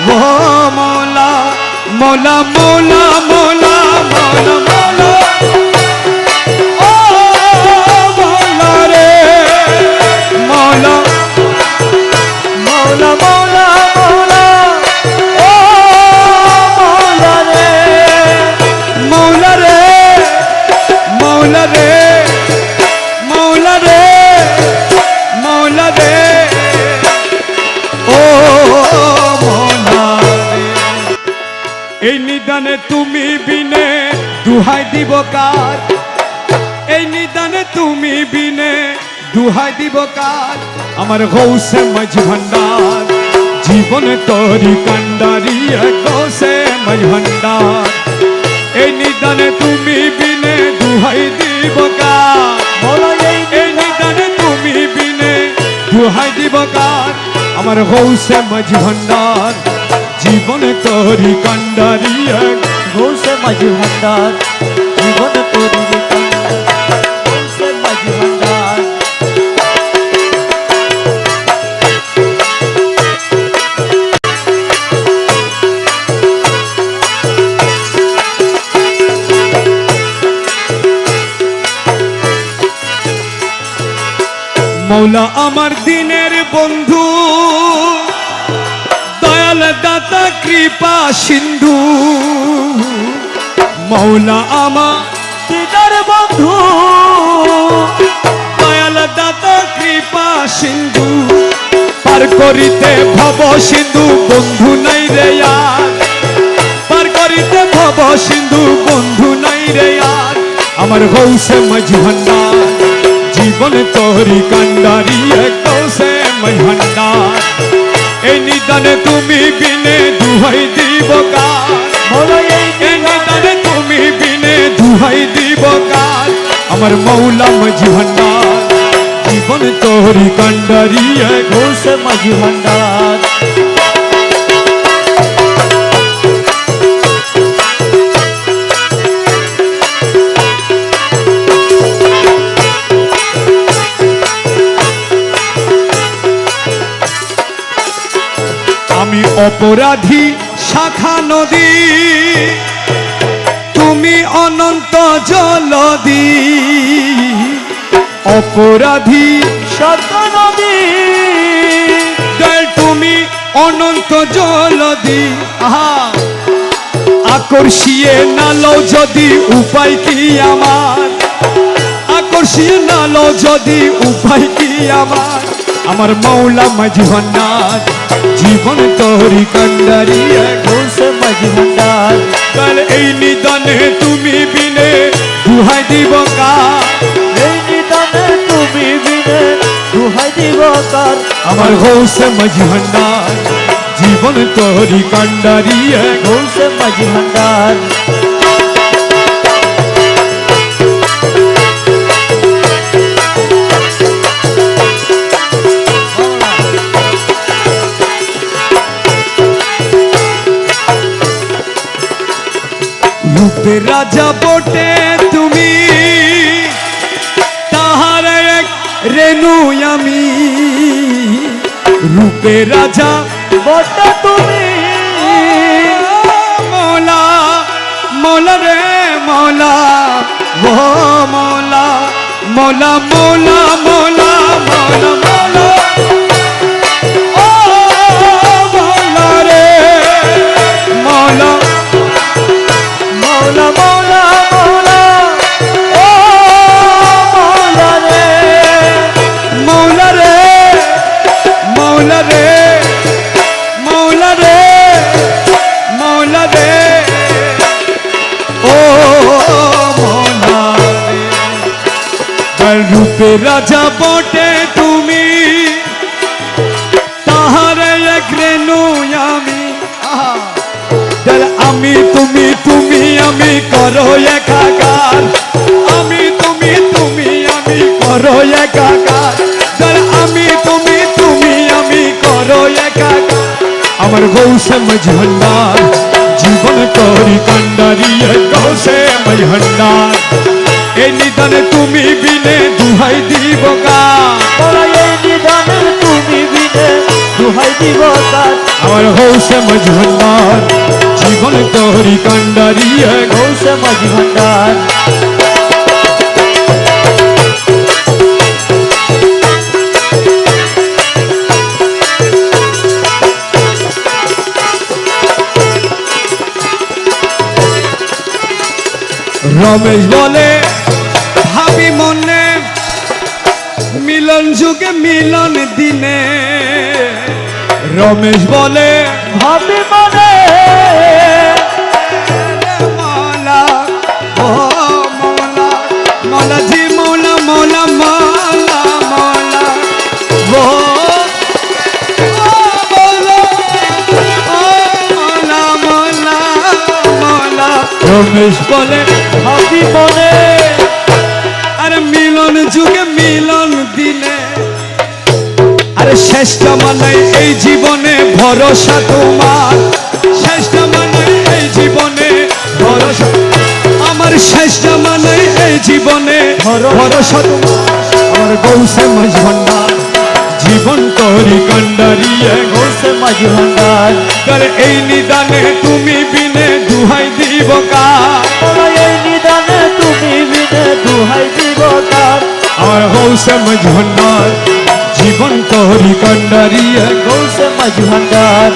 वो मौला मौला मौला मौला मौला मौला ओ मौला रे मौला मौला मौला मौला ओ मौला रे मौला रे मौला रे मौला रे मौला रे ও মৌলা রে এই নিদানে তুমি বিনে দুহাই দিব কার এই নিদানে তুমি বিনে দুহাই দিব কার আমার গৌসে মাঝ ভান্ডার জীবনে তোরি কান্ডারি গৌসে মাঝ ভান্ডার এই নিদানে তুমি বিনে দুহাই দিব কার এই নিদানে তুমি বিনে দুহাই দিব কার আমার গৌসে মাঝ ভান্ডার জীবনে তোরি কান্ডারি গৌসে মাঝ ভান্ডার জীবনে তোরি গৌসে মাঝ ভান্ডার মৌলা আমার দিনের বন্ধু দয়াল দাতা কৃপা সিন্ধু মৌলা আমার দিদার বন্ধু দয়াল দাতা কৃপা সিন্ধু পার করিতে ভব সিন্ধু বন্ধু নাই রে আর পার করিতে ভব সিন্ধু বন্ধু নাই রে আর আমার গৌসে মাঝ ভান্ডার জীবনে তোরি কান্ডারি গৌসে মাঝ ভান্ডার এই নিদানে তুমি বিনে দুহাই দিব কার এই নিদানে তুমি বিনে দুহাই দিব কার আমার মৌলা মাঝ ভান্ডার জীবনে তোরি কান্ডারি গৌসে মাঝ ভান্ডার আমি অপরাধী শাখা নদী তুমি অনন্ত জলদি অপরাধী শাখা নদী তুমি অনন্ত জলদি আহা আকর্ষিয়ে নালো যদি উপায় কি আমার আকর্ষিয়ে নালো যদি উপায় কি আমার মৌলা মাঝ ভান্ডার জীবন তোরি কান্ডারি গৌসে মাঝ ভান্ডার কাল এই নিদানে তুমি বিনে দুহাই দিব কার এই নিদানে তুমি বিনে দুহাই দিব কার আমার গৌসে মাঝ ভান্ডার জীবন তোরি কান্ডারি গৌসে মাঝ ভান্ডার রূপের রাজা বটে তুমি তাহার এক রেণু আমি রূপের রাজা বটে তুমি মৌলা মৌলা রে মৌলা ও মৌলা মৌলা মৌলা মৌলা মৌলা মৌলা ও মৌলা রে মৌলা মৌলা মৌলা মৌলা ও মৌলা রে মৌলা রে মৌলা রে মৌলা রে মৌলা রে ও মৌলা রে রূপে রাজা বটে তুমি তাহার এক রেণু আমি আমি তুমি তুমি আমি করো একাকার আমি তুমি তুমি আমি করো একাকার আমি তুমি তুমি আমি করো একাকার আমার গৌসে মাঝ ভান্ডার জীবন তোরি কান্ডারি গৌসে মাঝ ভান্ডার এই নিদানে তুমি বিনে দুহাই দিব কার এই নিদানে তুমি বিনে দুহাই দিব কার আমার হৌসে মজভান্ডার জীবন তোরি কান্ডারিয়া গৌসে মাঝি ভান্ডার রমেশ বলে ভাবি মনে মিলন যুগে মিলন দিনে রমেশ বলে ভাবি মনে মৌলা ও মৌলা মৌলা জি মৌলা মৌলা মৌলা মৌলা ও মৌলা ও মৌলা মৌলা মৌলা রমেশ বলে ভাবি মনে আরে মিলন যুগে মিলন দিনে আরে শ্রেষ্ঠ মানে এই জীবনে ভরসা তোমার শ্রেষ্ঠ মানে এই জীবনে ভরসা আমার শ্রেষ্ঠ মানে এই জীবনে ভরসা তোমার আমার গৌসে মজভান্ডার জীবন তোরি কান্ডারিয়া গৌসে মাঝি ভান্ডার করে এই নিদানে তুমি বিনে দুহাই দিব কার এই নিদানে তুমি বিনে দুহাই দিব কার আমার গৌসে মজভান্ডার জীবন তোরি কান্ডারিয়া গৌসে মাঝি ভান্ডার